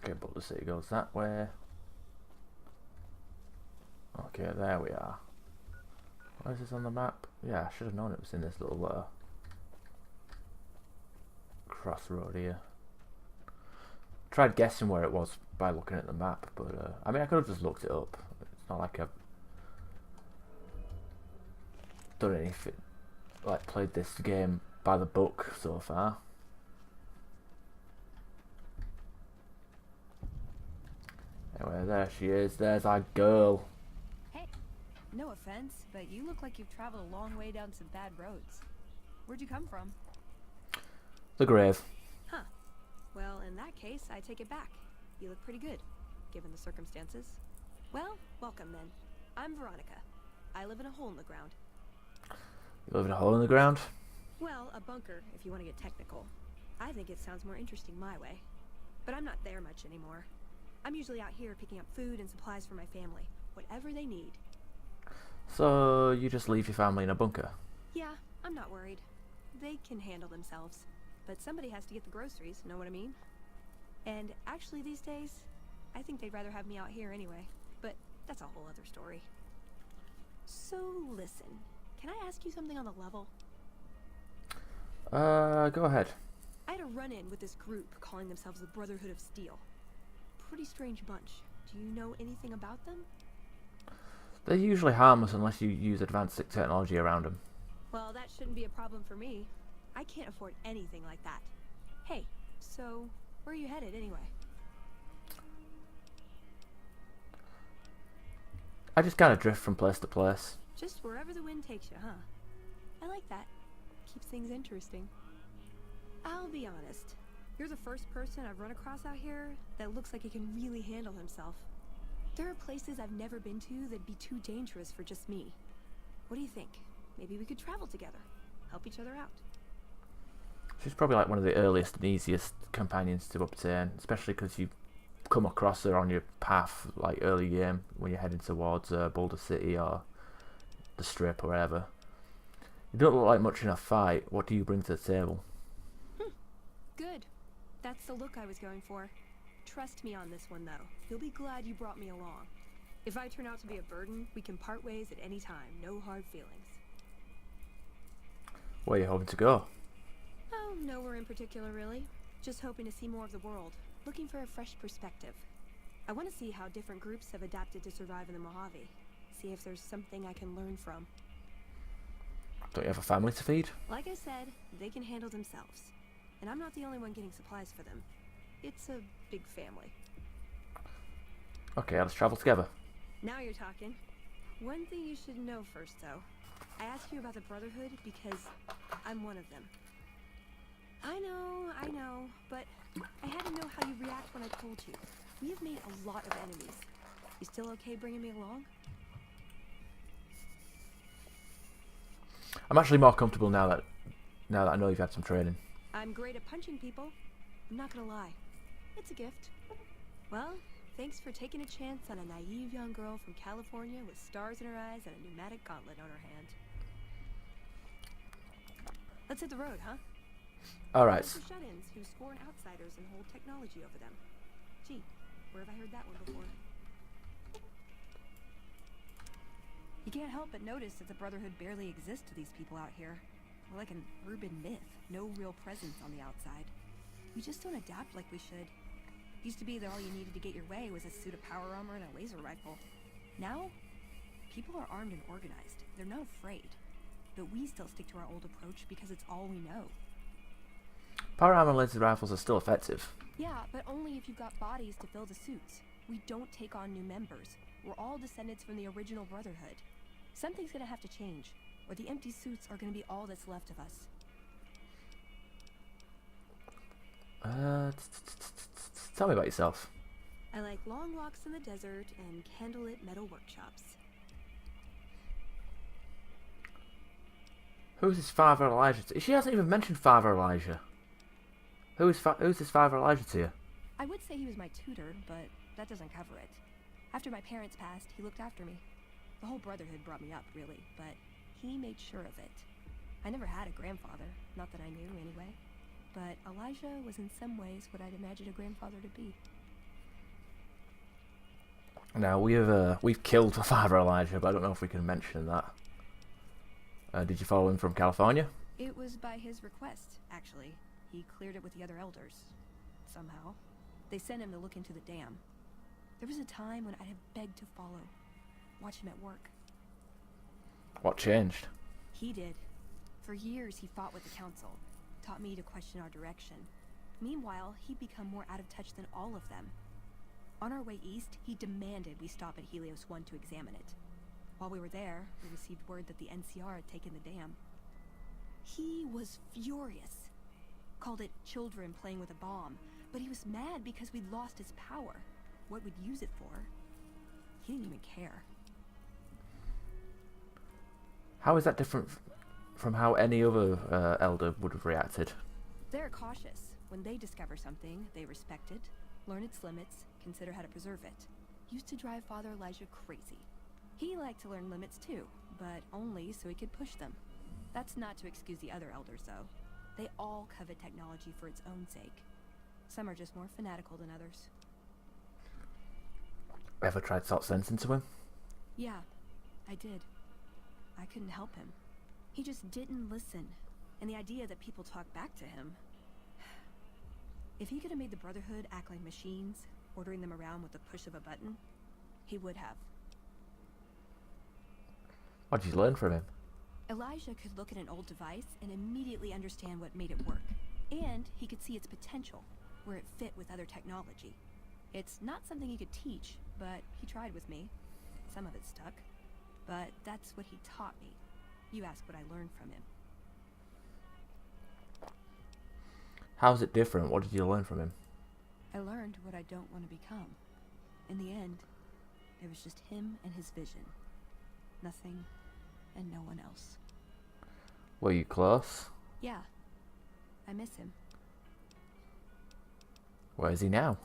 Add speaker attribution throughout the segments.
Speaker 1: Okay, but the city goes that way. Okay, there we are. Why is this on the map? Yeah, I should have known it was in this little crossroad here. Tried guessing where it was by looking at the map, but I mean, I could have just looked it up. It's not like I've done anything, like played this game by the book so far. Anyway, there she is. There's our girl.
Speaker 2: Hey, no offense, but you look like you've traveled a long way down some bad roads. Where'd you come from?
Speaker 1: The grave.
Speaker 2: Huh. Well, in that case, I take it back. You look pretty good, given the circumstances. Well, welcome then. I'm Veronica. I live in a hole in the ground.
Speaker 1: You live in a hole in the ground?
Speaker 2: Well, a bunker, if you want to get technical. I think it sounds more interesting my way. But I'm not there much anymore. I'm usually out here picking up food and supplies for my family. Whatever they need.
Speaker 1: So you just leave your family in a bunker?
Speaker 2: Yeah, I'm not worried. They can handle themselves. But somebody has to get the groceries, know what I mean? And actually these days, I think they'd rather have me out here anyway. But that's a whole other story. So listen, can I ask you something on the level?
Speaker 1: Go ahead.
Speaker 2: I had a run-in with this group calling themselves the Brotherhood of Steel. Pretty strange bunch. Do you know anything about them?
Speaker 1: They're usually harmless unless you use advanced technology around them.
Speaker 2: Well, that shouldn't be a problem for me. I can't afford anything like that. Hey, so where are you headed anyway?
Speaker 1: I just kind of drift from place to place.
Speaker 2: Just wherever the wind takes you, huh? I like that. Keeps things interesting. I'll be honest. You're the first person I've run across out here that looks like he can really handle himself. There are places I've never been to that'd be too dangerous for just me. What do you think? Maybe we could travel together. Help each other out.
Speaker 1: She's probably like one of the earliest and easiest companions to obtain, especially because you come across her on your path, like early game, when you're heading towards Boulder City or the Strip or whatever. You don't look like much in a fight. What do you bring to the table?
Speaker 2: Good. That's the look I was going for. Trust me on this one, though. You'll be glad you brought me along. If I turn out to be a burden, we can part ways at any time. No hard feelings.
Speaker 1: Where are you hoping to go?
Speaker 2: Oh, nowhere in particular, really. Just hoping to see more of the world. Looking for a fresh perspective. I want to see how different groups have adapted to survive in the Mojave. See if there's something I can learn from.
Speaker 1: Don't you have a family to feed?
Speaker 2: Like I said, they can handle themselves. And I'm not the only one getting supplies for them. It's a big family.
Speaker 1: Okay, let's travel together.
Speaker 2: Now you're talking. One thing you should know first, though. I asked you about the Brotherhood because I'm one of them. I know, but I had to know how you react when I told you. We have made a lot of enemies. You still okay bringing me along?
Speaker 1: I'm actually more comfortable now that I know you've had some training.
Speaker 2: I'm great at punching people. I'm not gonna lie. It's a gift. Well, thanks for taking a chance on a naive young girl from California with stars in her eyes and a pneumatic gauntlet on her hand. Let's hit the road, huh?
Speaker 1: Alright.
Speaker 2: Those are shut-ins who scorn outsiders and hold technology over them. Gee, where have I heard that one before? You can't help but notice that the Brotherhood barely exists to these people out here. We're like an urban myth, no real presence on the outside. We just don't adapt like we should. Used to be that all you needed to get your way was a suit of power armor and a laser rifle. Now, people are armed and organized. They're not afraid. But we still stick to our old approach because it's all we know.
Speaker 1: Power armor and laser rifles are still effective.
Speaker 2: Yeah, but only if you've got bodies to fill the suits. We don't take on new members. We're all descendants from the original Brotherhood. Something's gonna have to change, or the empty suits are gonna be all that's left of us.
Speaker 1: Tell me about yourself.
Speaker 2: I like long walks in the desert and candlelit metal workshops.
Speaker 1: Who's his father Elijah? She hasn't even mentioned Father Elijah. Who's his father Elijah to you?
Speaker 2: I would say he was my tutor, but that doesn't cover it. After my parents passed, he looked after me. The whole Brotherhood brought me up, really, but he made sure of it. I never had a grandfather, not that I knew anyway. But Elijah was in some ways what I'd imagined a grandfather to be.
Speaker 1: Now we've killed Father Elijah, but I don't know if we can mention that. Did you follow him from California?
Speaker 2: It was by his request, actually. He cleared it with the other elders. Somehow. They sent him to look into the dam. There was a time when I'd have begged to follow. Watch him at work.
Speaker 1: What changed?
Speaker 2: He did. For years he fought with the council. Taught me to question our direction. Meanwhile, he'd become more out of touch than all of them. On our way east, he demanded we stop at Helios 1 to examine it. While we were there, we received word that the NCR had taken the dam. He was furious. Called it children playing with a bomb, but he was mad because we'd lost his power. What we'd use it for. He didn't even care.
Speaker 1: How is that different from how any other elder would have reacted?
Speaker 2: They're cautious. When they discover something, they respect it, learn its limits, consider how to preserve it. Used to drive Father Elijah crazy. He liked to learn limits too, but only so he could push them. That's not to excuse the other elders, though. They all covet technology for its own sake. Some are just more fanatical than others.
Speaker 1: Ever tried to talk sense into him?
Speaker 2: Yeah, I did. I couldn't help him. He just didn't listen. And the idea that people talk back to him... If he could have made the Brotherhood act like machines, ordering them around with the push of a button, he would have.
Speaker 1: What did you learn from him?
Speaker 2: Elijah could look at an old device and immediately understand what made it work. And he could see its potential, where it fit with other technology. It's not something he could teach, but he tried with me. Some of it stuck. But that's what he taught me. You ask what I learned from him.
Speaker 1: How's it different? What did you learn from him?
Speaker 2: I learned what I don't want to become. In the end, it was just him and his vision. Nothing and no one else.
Speaker 1: Were you close?
Speaker 2: Yeah. I miss him.
Speaker 1: Where is he now?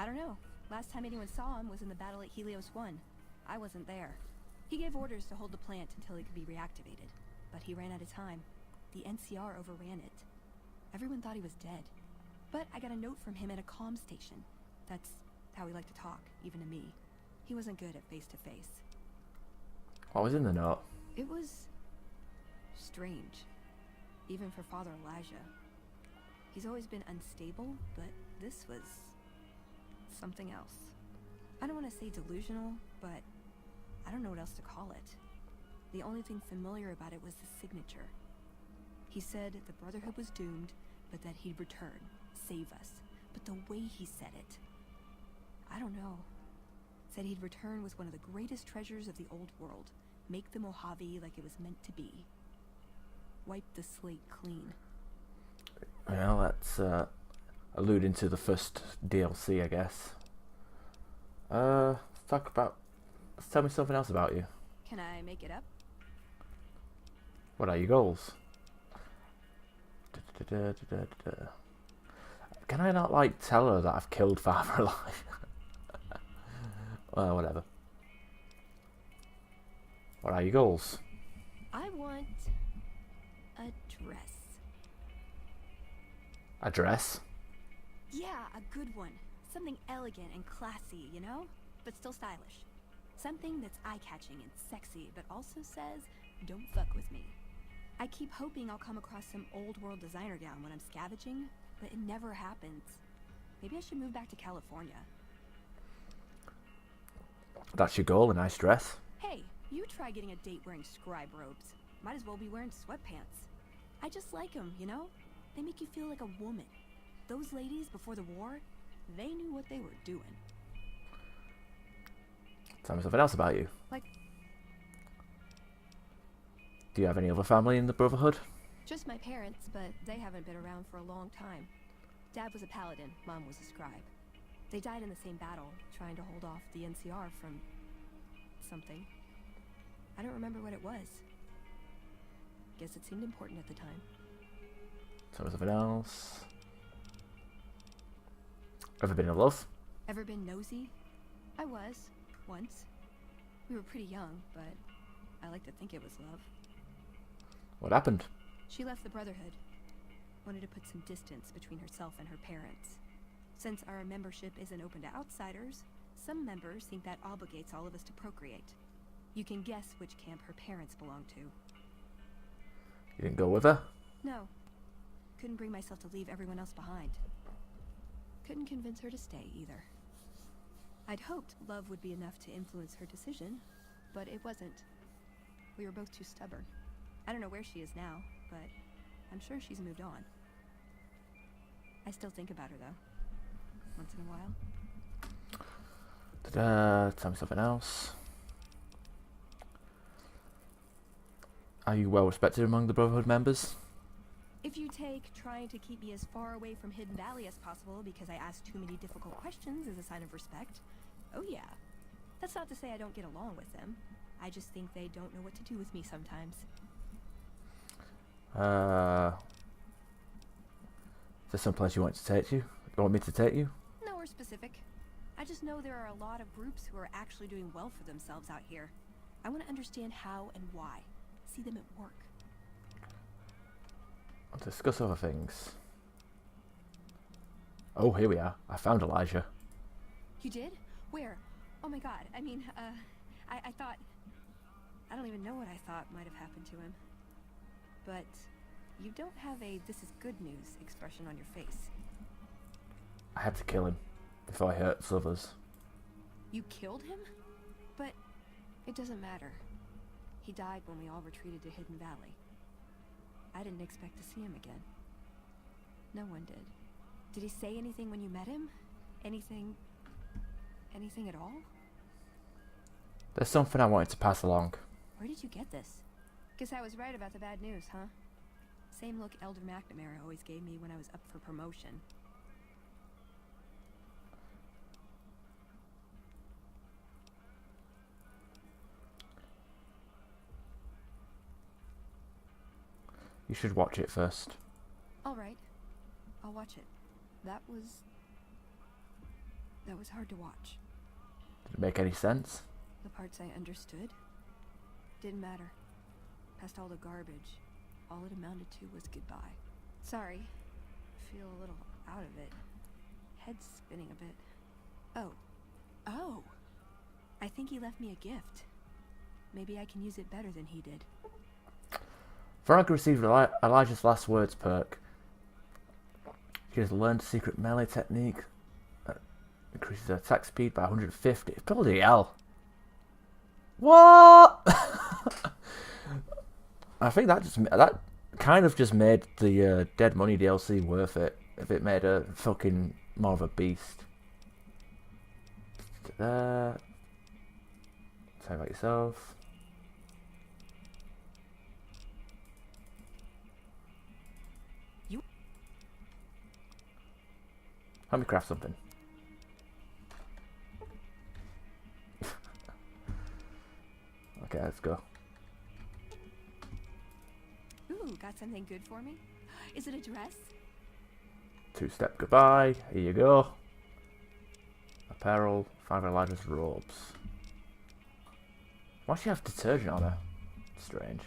Speaker 2: I don't know. Last time anyone saw him was in the battle at Helios 1. I wasn't there. He gave orders to hold the plant until it could be reactivated. But he ran out of time. The NCR overran it. Everyone thought he was dead. But I got a note from him at a comm station. That's how he liked to talk, even to me. He wasn't good at face-to-face.
Speaker 1: What was in the note?
Speaker 2: It was... strange. Even for Father Elijah. He's always been unstable, but this was... something else. I don't want to say delusional, but I don't know what else to call it. The only thing familiar about it was the signature. He said the Brotherhood was doomed, but that he'd return, save us. But the way he said it... I don't know. Said he'd return with one of the greatest treasures of the old world. Make the Mojave like it was meant to be. Wipe the slate clean.
Speaker 1: Well, that's alluding to the first DLC, I guess. Let's tell me something else about you.
Speaker 2: Can I make it up?
Speaker 1: What are your goals? Can I not, like, tell her that I've killed Father Elijah? Well, whatever. What are your goals?
Speaker 2: I want a dress.
Speaker 1: A dress?
Speaker 2: Yeah, a good one. Something elegant and classy, you know? But still stylish. Something that's eye-catching and sexy, but also says, don't fuck with me. I keep hoping I'll come across some old-world designer gown when I'm scavenging, but it never happens. Maybe I should move back to California.
Speaker 1: That's your goal, a nice dress?
Speaker 2: Hey, you try getting a date wearing scribe robes. Might as well be wearing sweatpants. I just like them, you know? They make you feel like a woman. Those ladies before the war, they knew what they were doing.
Speaker 1: Tell me something else about you.
Speaker 2: Like...
Speaker 1: Do you have any other family in the Brotherhood?
Speaker 2: Just my parents, but they haven't been around for a long time. Dad was a paladin, Mom was a scribe. They died in the same battle, trying to hold off the NCR from... something. I don't remember what it was. Guess it seemed important at the time.
Speaker 1: Tell me something else. Ever been in love?
Speaker 2: Ever been nosy? I was, once. We were pretty young, but I like to think it was love.
Speaker 1: What happened?
Speaker 2: She left the Brotherhood. Wanted to put some distance between herself and her parents. Since our membership isn't open to outsiders, Some members think that obligates all of us to procreate. You can guess which camp her parents belong to.
Speaker 1: You didn't go with her?
Speaker 2: No. Couldn't bring myself to leave everyone else behind. Couldn't convince her to stay either. I'd hoped love would be enough to influence her decision, but it wasn't. We were both too stubborn. I don't know where she is now, but I'm sure she's moved on. I still think about her, though. Once in a while.
Speaker 1: Tell me something else. Are you well respected among the Brotherhood members?
Speaker 2: If you take trying to keep me as far away from Hidden Valley as possible because I ask too many difficult questions as a sign of respect, oh yeah. That's not to say I don't get along with them. I just think they don't know what to do with me sometimes.
Speaker 1: Is there some place you want to take you? You want me to take you?
Speaker 2: Nowhere specific. I just know there are a lot of groups who are actually doing well for themselves out here. I want to understand how and why. See them at work.
Speaker 1: I'll discuss other things. Oh, here we are. I found Elijah.
Speaker 2: You did? Where? Oh my god. I mean, I thought... I don't even know what I thought might have happened to him. But you don't have a "this is good news" expression on your face.
Speaker 1: I had to kill him before he hurts others.
Speaker 2: You killed him? But it doesn't matter. He died when we all retreated to Hidden Valley. I didn't expect to see him again. No one did. Did he say anything when you met him? Anything at all?
Speaker 1: There's something I wanted to pass along.
Speaker 2: Where did you get this? Guess I was right about the bad news, huh? Same look Elder McNamara always gave me when I was up for promotion.
Speaker 1: You should watch it first.
Speaker 2: Alright. I'll watch it. That was hard to watch.
Speaker 1: Did it make any sense?
Speaker 2: The parts I understood didn't matter. Past all the garbage, all it amounted to was goodbye. Sorry. Feel a little out of it. Head's spinning a bit. Oh! I think he left me a gift. Maybe I can use it better than he did.
Speaker 1: Veronica received Elijah's last words perk. She has learned a secret melee technique that increases her attack speed by 150. Bloody hell. What? I think that kind of just made the Dead Money DLC worth it. If it made her fucking more of a beast. Tell me about yourself. Help me craft something. Okay, let's go.
Speaker 2: Ooh, got something good for me? Is it a dress?
Speaker 1: Two-step goodbye. Here you go. Apparel. 5 Elijah's robes. Why does she have detergent on her? Strange.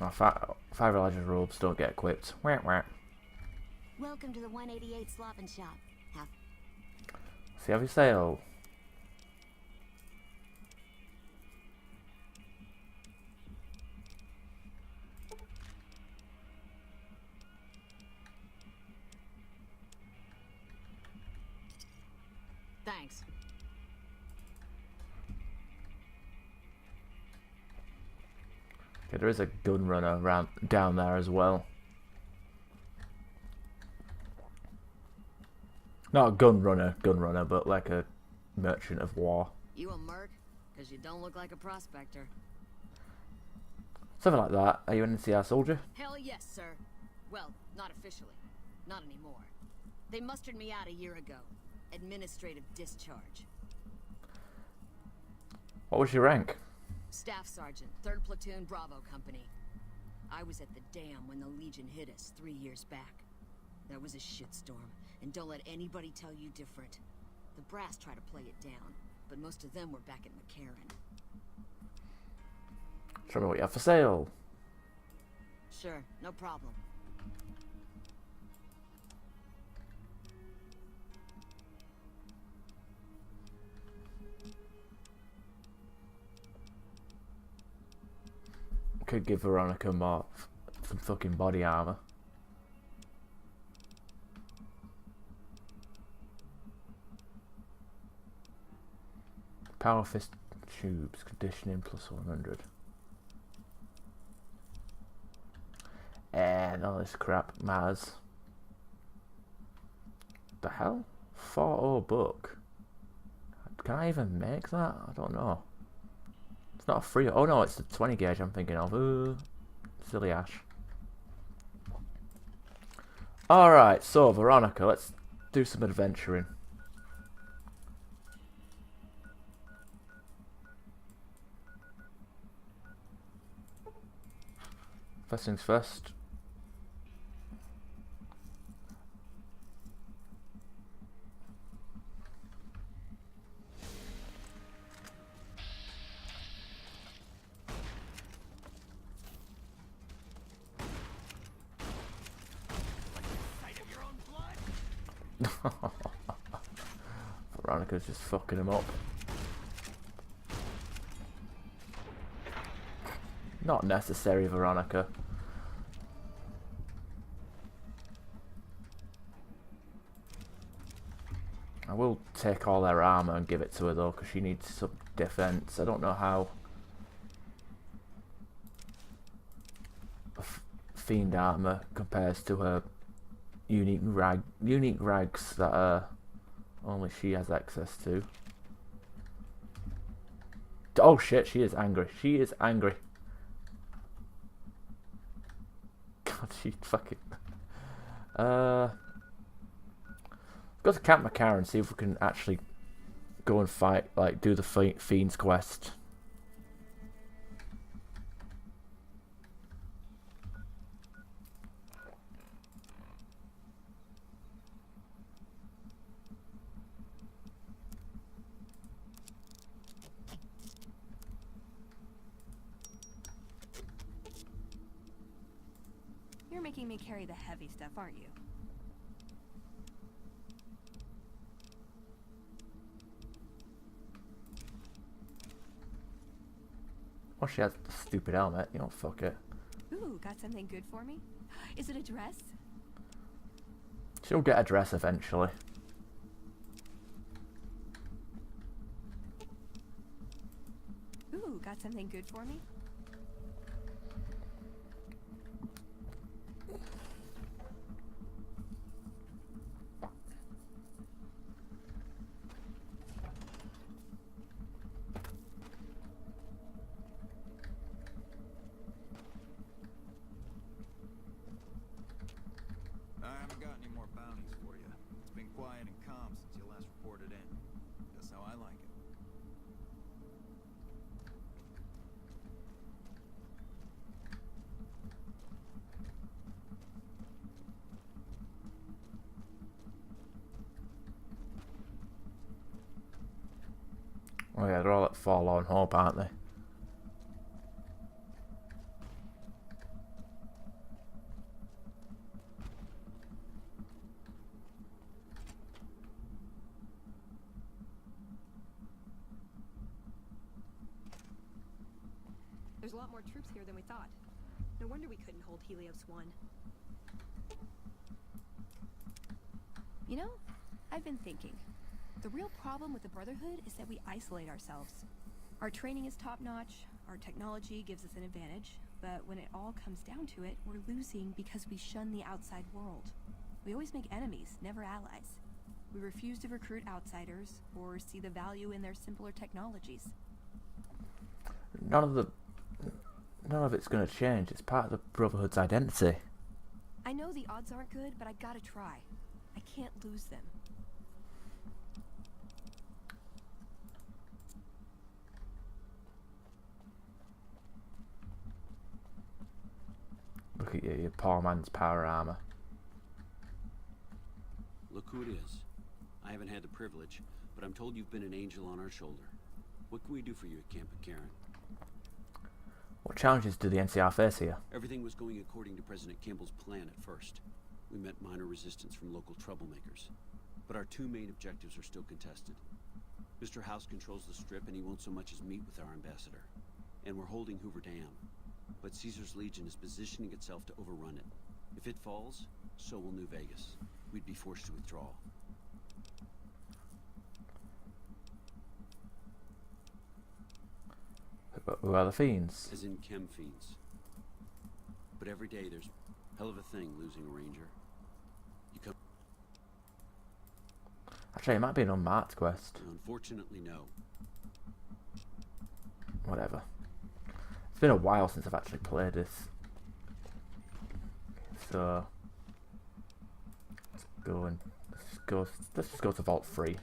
Speaker 1: Oh, 5 Elijah's robes don't get equipped. Wah, wah.
Speaker 3: Welcome to the 188 Slop and Shop.
Speaker 1: See how you sale.
Speaker 3: Thanks.
Speaker 1: Okay, there is a gun runner around down there as well. Not a gun runner, but like a merchant of war.
Speaker 3: You a merc? Because you don't look like a prospector.
Speaker 1: Something like that. Are you an NCR soldier?
Speaker 3: Hell yes, sir. Well, not officially. Not anymore. They mustered me out a year ago. Administrative discharge.
Speaker 1: What was your rank?
Speaker 3: Staff Sergeant, 3rd Platoon Bravo Company. I was at the dam when the Legion hit us 3 years back. That was a shitstorm, and don't let anybody tell you different. The brass try to play it down, but most of them were back at McCarran.
Speaker 1: Show me what you have for sale.
Speaker 3: Sure, no problem.
Speaker 1: Could give Veronica more some fucking body armor. Power fist tubes, conditioning plus 100. And all this crap matters. The hell? 4-0 book. Can I even make that? I don't know. It's not a free. Oh no, it's the 20 gauge I'm thinking of. Silly Ash. Alright, so Veronica, let's do some adventuring. First things first. Veronica's just fucking him up. Not necessary, Veronica. I will take all their armor and give it to her though, because she needs some defense. I don't know how Fiend armor compares to her unique rags that only she has access to. Oh shit, she is angry. She is angry. God, she fucking... Go to Camp McCarran and see if we can actually go and fight, like, do the Fiend's quest.
Speaker 2: You're making me carry the heavy stuff, aren't you?
Speaker 1: Oh, she has the stupid helmet. You don't fuck it.
Speaker 2: Ooh, got something good for me? Is it a dress?
Speaker 1: She'll get a dress eventually.
Speaker 2: Ooh, got something good for me?
Speaker 4: I haven't got any more bounties for you. It's been quiet and calm since you last reported in. That's how I like it.
Speaker 1: Oh yeah, they're all at Forlorn Hope, aren't they?
Speaker 2: There's a lot more troops here than we thought. No wonder we couldn't hold Helios 1. You know, I've been thinking. The real problem with the Brotherhood is that we isolate ourselves. Our training is top-notch, our technology gives us an advantage, but when it all comes down to it, we're losing because we shun the outside world. We always make enemies, never allies. We refuse to recruit outsiders or see the value in their simpler technologies.
Speaker 1: None of it's going to change. It's part of the Brotherhood's identity.
Speaker 2: I know the odds aren't good, but I gotta try. I can't lose them.
Speaker 1: Look at you, your poor man's power armor.
Speaker 5: Look who it is. I haven't had the privilege, but I'm told you've been an angel on our shoulder. What can we do for you at Camp Karen?
Speaker 1: What challenges do the NCR face here?
Speaker 5: Everything was going according to President Campbell's plan at first. We met minor resistance from local troublemakers. But our two main objectives are still contested. Mr. House controls the Strip and he won't so much as meet with our ambassador. And we're holding Hoover Dam. But Caesar's Legion is positioning itself to overrun it. If it falls, so will New Vegas. We'd be forced to withdraw.
Speaker 1: Who are the Fiends?
Speaker 5: As in chem fiends. But every day there's hell of a thing losing a ranger. You come.
Speaker 1: Actually, it might be an unmarked quest.
Speaker 5: Unfortunately, no.
Speaker 1: Whatever. It's been a while since I've actually played this. So let's just go to Vault 3.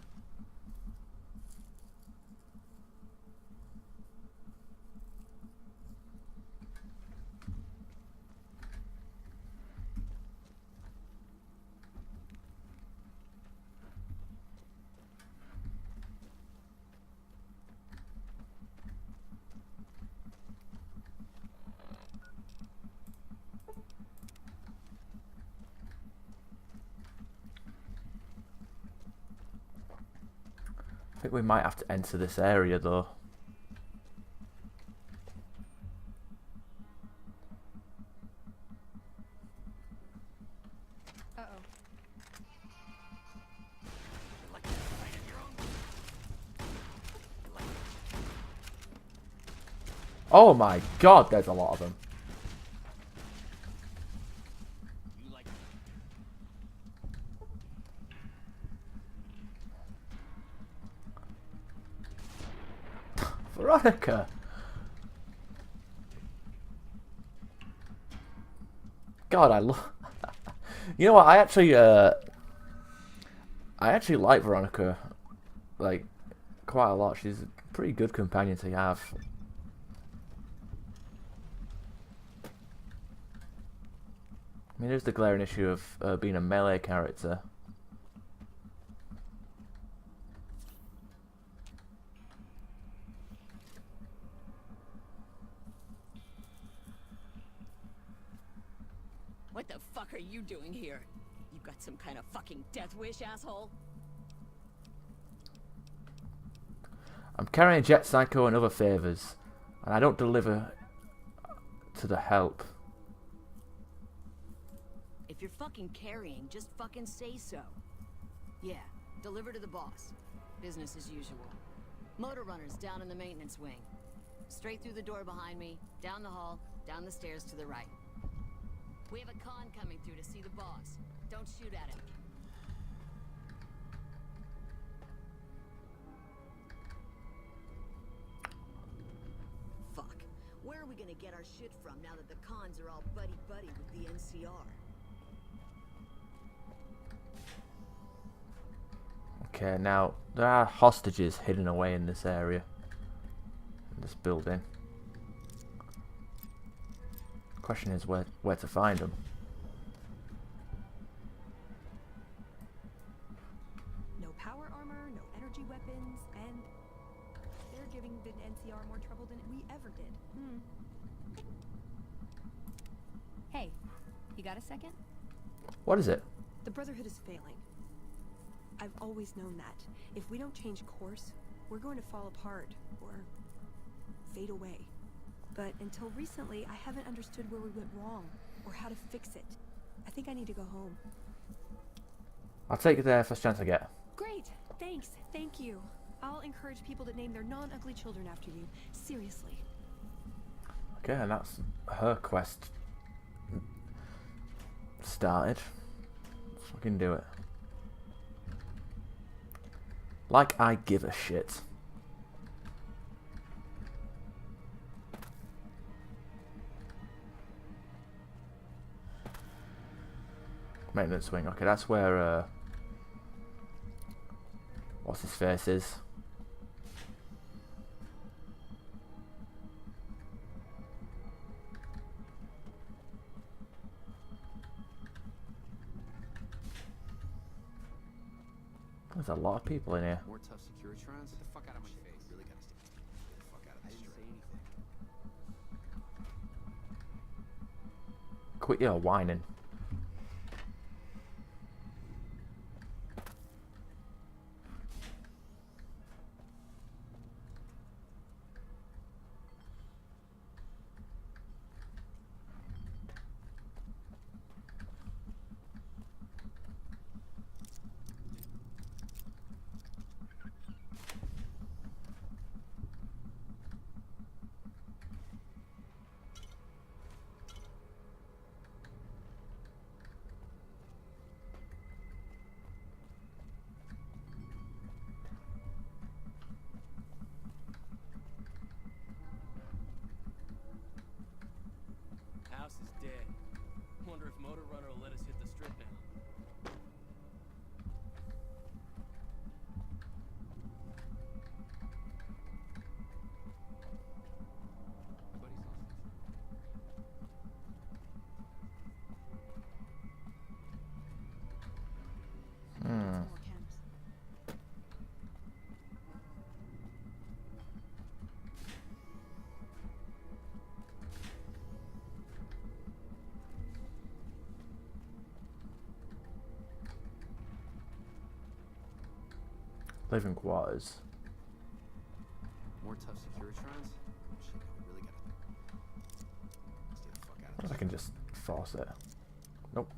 Speaker 1: I think we might have to enter this area though.
Speaker 2: Uh-oh.
Speaker 1: Oh my god, there's a lot of them. Veronica! God, I love... You know what, I actually like Veronica, like, quite a lot. She's a pretty good companion to have. I mean, there's the glaring issue of being a melee character.
Speaker 3: What the fuck are you doing here? You got some kind of fucking death wish, asshole?
Speaker 1: I'm carrying Jet Psycho and other favours, and I don't deliver to the help.
Speaker 3: If you're fucking carrying, just fucking say so. Yeah, deliver to the boss. Business as usual. Motor runners down in the maintenance wing. Straight through the door behind me, down the hall, down the stairs to the right. We have a con coming through to see the boss. Don't shoot at him. Fuck. Where are we gonna get our shit from now that the cons are all buddy-buddy with the NCR?
Speaker 1: Okay, now, there are hostages hidden away in this area. In this building. Question is where to find them.
Speaker 2: No power armor, no energy weapons, and they're giving the NCR more trouble than we ever did. Hey, you got a second?
Speaker 1: What is it?
Speaker 6: The Brotherhood is failing. I've always known that. If we don't change course, we're going to fall apart, or fade away. But until recently, I haven't understood where we went wrong, or how to fix it. I think I need to go home.
Speaker 1: I'll take it there first chance I get.
Speaker 6: Great! Thanks! Thank you! I'll encourage people to name their non-ugly children after you. Seriously.
Speaker 1: Okay, and that's her quest started. Let's fucking do it. Like I give a shit. Maintenance wing. Okay, that's where what's his face is. There's a lot of people in here.
Speaker 5: More tough Securitrons? Get the fuck out of my face. Really gotta stay. Get the fuck out of the street. I didn't say anything.
Speaker 1: Quit your whining.
Speaker 7: House is dead. Wonder if Motor Runner will let us hit the strip now.
Speaker 1: Hmm.
Speaker 2: More chems.
Speaker 1: Living quarters.
Speaker 5: More tough Securitrons? Shit, we really gotta stay the fuck out of
Speaker 1: I can just force it. Nope.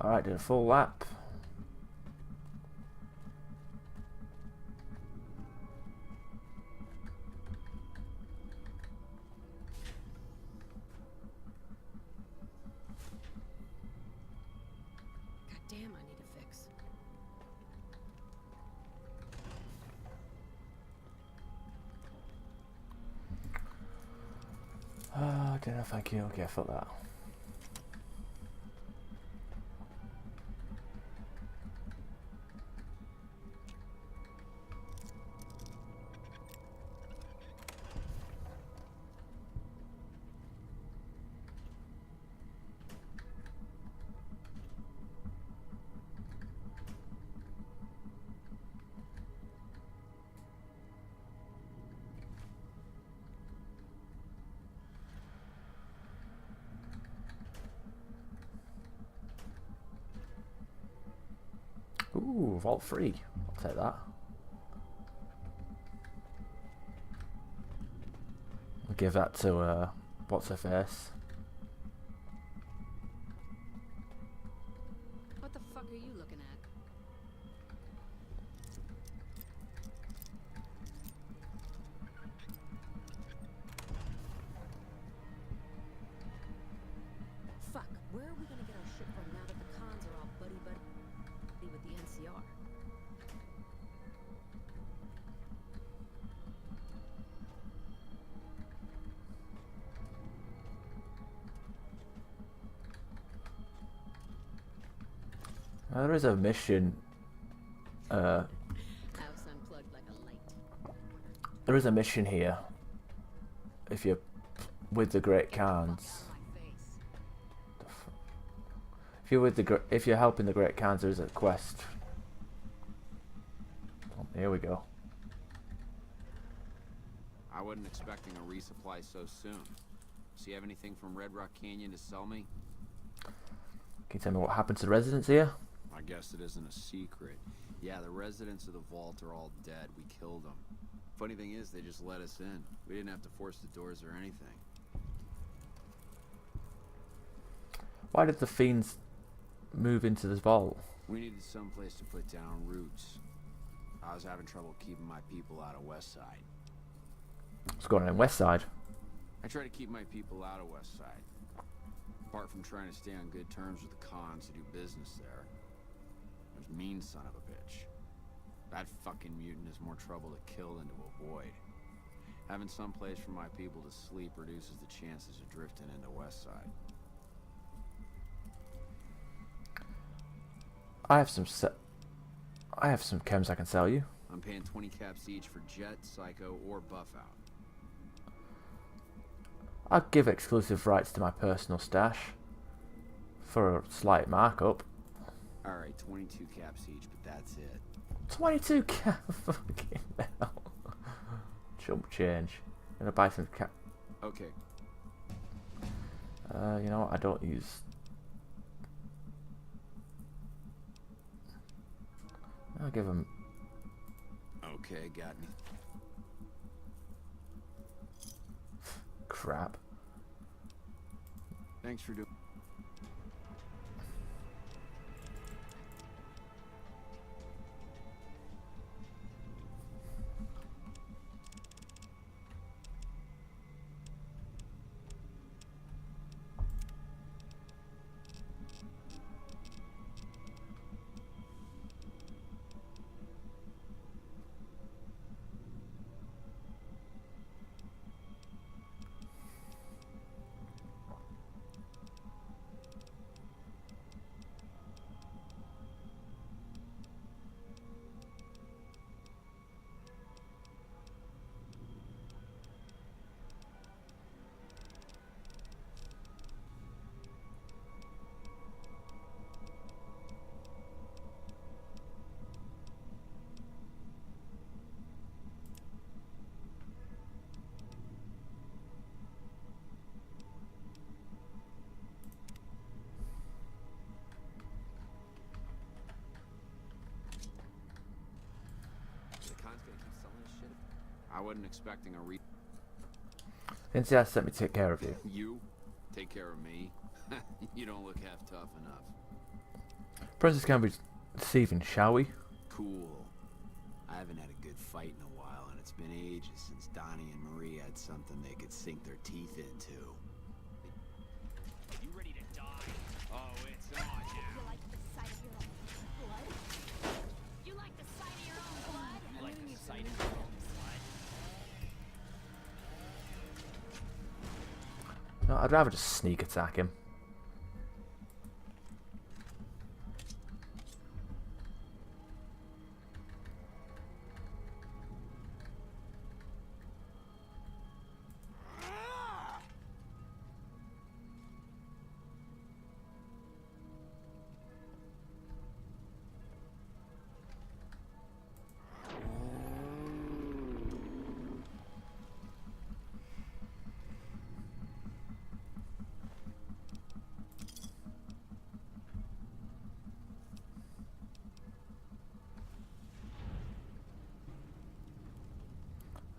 Speaker 1: Alright, did a full lap.
Speaker 3: God damn, I need a fix.
Speaker 1: I don't know, thank you. Okay, fuck that. Ooh, Vault 3. I'll take that. I'll give that to, what's her face?
Speaker 3: What the fuck are you looking at? Fuck, where are we gonna get our shit from now that the cons are all buddy-buddy with the NCR?
Speaker 1: There is a mission.
Speaker 3: House unplugged like a light.
Speaker 1: There is a mission here. If you're with the Great Khans.
Speaker 3: My face.
Speaker 1: If you're with the if you're helping the Great Khans, there is a quest. Oh, here we go.
Speaker 5: I wasn't expecting a resupply so soon. So you have anything from Red Rock Canyon to sell me?
Speaker 1: Can you tell me what happened to the residents here?
Speaker 5: I guess it isn't a secret. Yeah, the residents of the vault are all dead. We killed them. Funny thing is, they just let us in. We didn't have to force the doors or anything.
Speaker 1: Why did the fiends move into this vault?
Speaker 5: We needed someplace to put down roots. I was having trouble keeping my people out of West Side.
Speaker 1: What's going on in West Side?
Speaker 5: I try to keep my people out of West Side. Apart from trying to stay on good terms with the cons who do business there. There's mean son of a bitch. That fucking mutant is more trouble to kill than to avoid.
Speaker 8: Having some place for my people to sleep reduces the chances of drifting into West Side.
Speaker 1: I have some chems I can sell you.
Speaker 8: I'm paying 20 caps each for Jet, Psycho, or Buffout.
Speaker 1: I'll give exclusive rights to my personal stash for a slight markup.
Speaker 8: Alright, 22 caps each, but that's it.
Speaker 1: 22 cap. Fucking hell. Chump change. I'm gonna buy some cap.
Speaker 8: Okay.
Speaker 1: You know what? I don't use. I'll give him.
Speaker 8: Okay, got me.
Speaker 1: Crap.
Speaker 8: Thanks for doing... I wasn't expecting a re...
Speaker 1: NCI sent me to take care of you.
Speaker 8: You? Take care of me? You don't look half tough enough.
Speaker 1: Princess can be deceiving, shall we?
Speaker 8: Cool. I haven't had a good fight in a while, and it's been ages since Donnie and Marie had something they could sink their teeth into.
Speaker 7: You ready to die? Oh, it's on now.
Speaker 3: You like the sight of your own blood? You like the sight of your own blood?
Speaker 7: I like the sight of your own blood.
Speaker 1: No, I'd rather just sneak attack him.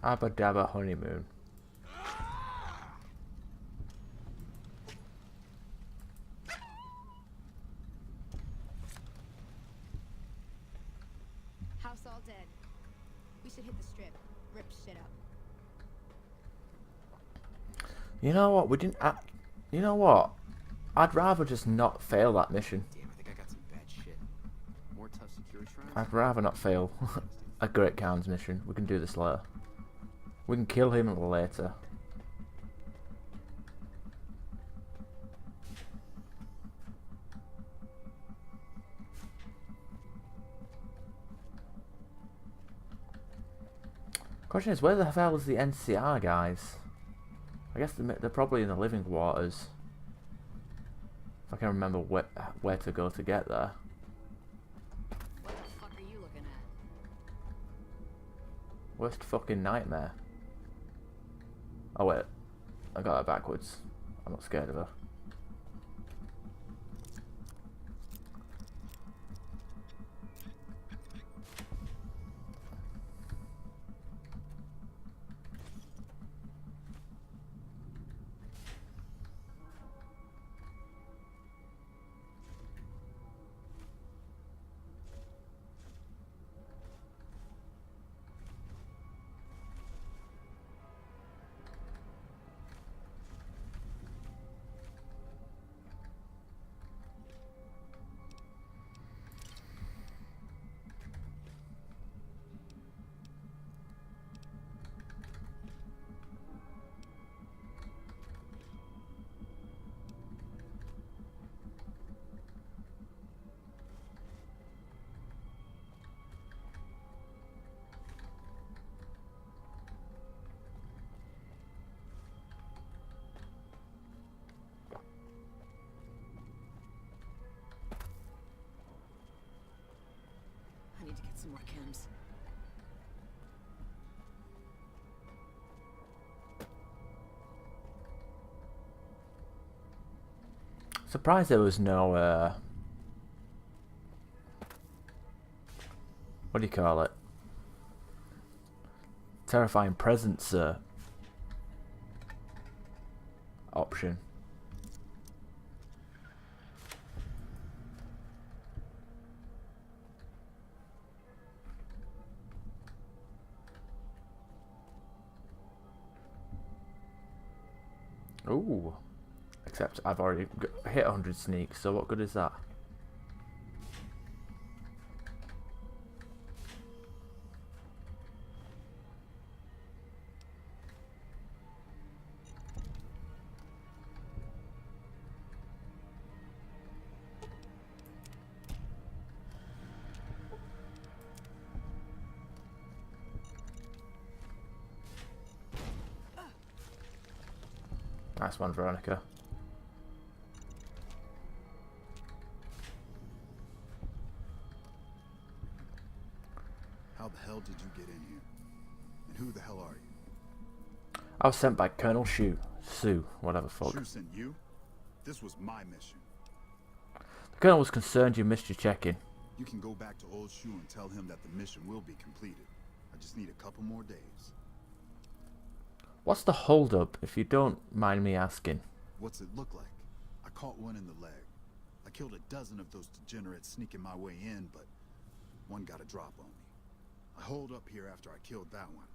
Speaker 1: Abba Dabba honeymoon.
Speaker 6: House all dead. We should hit the strip. Rip shit up.
Speaker 1: You know what? We didn't. You know what? I'd rather just not fail that mission.
Speaker 8: Damn, I think I got some bad shit. More tough security shrines?
Speaker 1: I'd rather not fail a Great Khan's mission. We can do this later. We can kill him later. Question is, where the hell is the NCR guys? I guess they're probably in the living quarters. If I can remember where to go to get there.
Speaker 3: What the fuck are you looking at?
Speaker 1: Worst fucking nightmare. Oh wait, I got her backwards. I'm not scared of her.
Speaker 3: some more chems.
Speaker 1: Surprised there was no what do you call it? Terrifying presence option. Ooh. Except I've already hit 100 sneaks, so what good is that? Nice one, Veronica.
Speaker 9: How the hell did you get in here? And who the hell are you?
Speaker 1: I was sent by Colonel Sue, whatever fuck.
Speaker 9: Shu sent you? This was my mission.
Speaker 1: The Colonel was concerned you missed your check-in.
Speaker 9: You can go back to old Shu and tell him that the mission will be completed. I just need a couple more days.
Speaker 1: What's the hold-up, if you don't mind me asking?
Speaker 9: What's it look like? I caught one in the leg. I killed a dozen of those degenerates sneaking my way in, but one got a drop on me. I holed up here after I killed that one.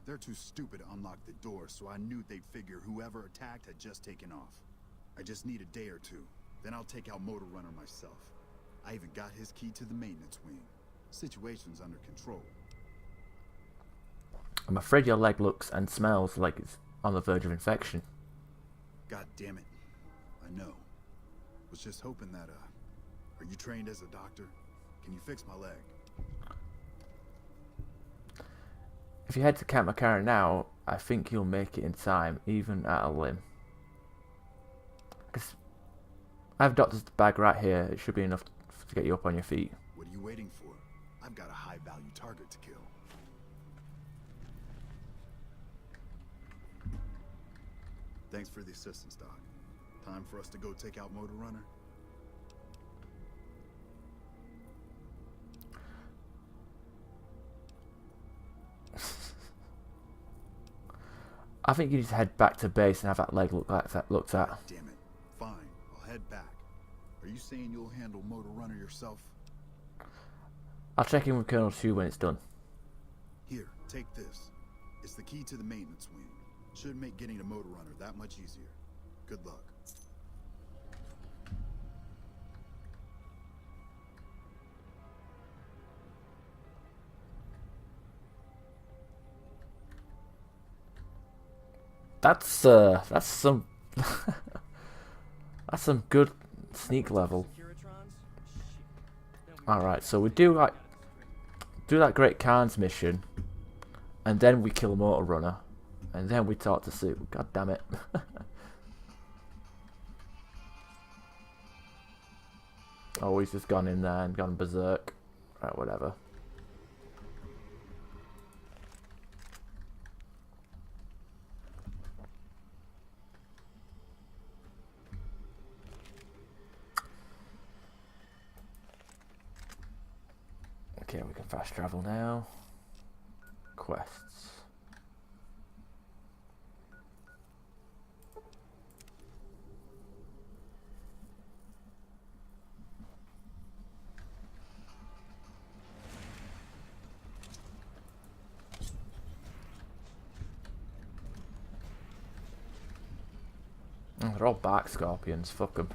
Speaker 9: They're too stupid to unlock the door, so I knew they'd figure whoever attacked had just taken off. I just need a day or two, then I'll take out Motor Runner myself. I even got his key to the maintenance wing. Situation's under control.
Speaker 1: I'm afraid your leg looks and smells like it's on the verge of infection.
Speaker 9: God damn it. I know. Was just hoping that, are you trained as a doctor? Can you fix my leg?
Speaker 1: If you head to Camp Makara now, I think you'll make it in time, even at a limb. Because I have doctor's bag right here. It should be enough to get you up on your feet.
Speaker 9: What are you waiting for? I've got a high-value target to kill. Thanks for the assistance, Doc. Time for us to go take out Motor Runner?
Speaker 1: I think you need to head back to base and have that leg looked at.
Speaker 9: God damn it. Fine, I'll head back. Are you saying you'll handle Motor Runner yourself?
Speaker 1: I'll check in with Colonel Shu when it's done.
Speaker 9: Here, take this. It's the key to the maintenance wing. Should make getting to Motor Runner that much easier. Good luck.
Speaker 1: That's some that's some good sneak level. Alright, so we do that Great Khan's mission, and then we kill Motor Runner, and then we talk to Sue. God damn it. Oh, he's just gone in there and gone berserk. Right, whatever. Okay, we can fast travel now. Quests. Oh, they're all bark scorpions, fuck them.